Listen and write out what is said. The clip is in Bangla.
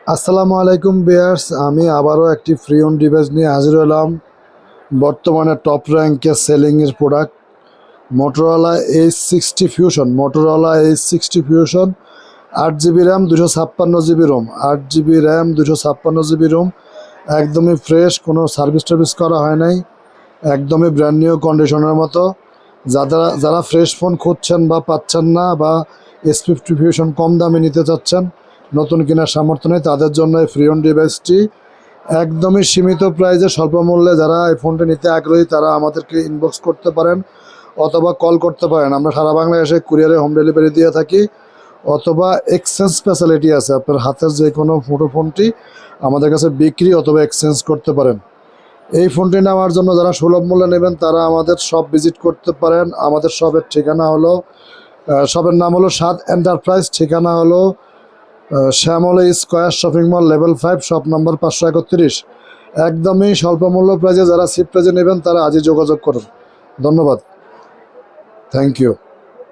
আসসালামু আলাইকুম ভিউয়ার্স, আমি আবারও একটি ফ্রি অন ডিভাইস নিয়ে হাজির হলাম। বর্তমানে টপ র্যাঙ্কের সেলিংয়ের product Motorola H60 fusion 8 GB RAM 256 GB ROM, 8 GB RAM 256 GB ROM. একদমই ফ্রেশ, কোনো সার্ভিস টার্ভিস করা হয় নাই, একদমই ব্র্যান্ড নিউ কন্ডিশনের মতো। যারা ফ্রেশ ফোন খুঁজছেন বা পাচ্ছেন না, বা S50 ফিউশন কম দামে নিতে চাচ্ছেন, নতুন কেনার সামর্থ্য নেই, তাদের জন্য এই ফ্রি অন ডিভাইসটি একদমই সীমিত প্রাইসে স্বল্প মূল্যে। যারা এই ফোনটি নিতে আগ্রহী তারা আমাদেরকে ইনবক্স করতে পারেন অথবা কল করতে পারেন। আমরা সারা বাংলাদেশে কুরিয়ারে হোম ডেলিভারি দিয়ে থাকি, অথবা এক্সচেঞ্জ ফ্যাসিলিটি আছে। আপনার হাতের যে কোনো ফোনটি আমাদের কাছে বিক্রি অথবা এক্সচেঞ্জ করতে পারেন। এই ফোনটি নেওয়ার জন্য যারা সুলভ মূল্যে নেবেন তারা আমাদের শপ ভিজিট করতে পারেন। আমাদের শপের ঠিকানা হলো, শপের নাম হলো স্বাদ এন্টারপ্রাইজ, ঠিকানা হলো Shyamoli square shopping mall, level 5, shop number 531। একদমই স্বল্প মূল্য প্রাইজে, যারা চিপ প্রাইজে নেবেন তারা আজই যোগাযোগ করুন। ধন্যবাদ, থ্যাংক ইউ।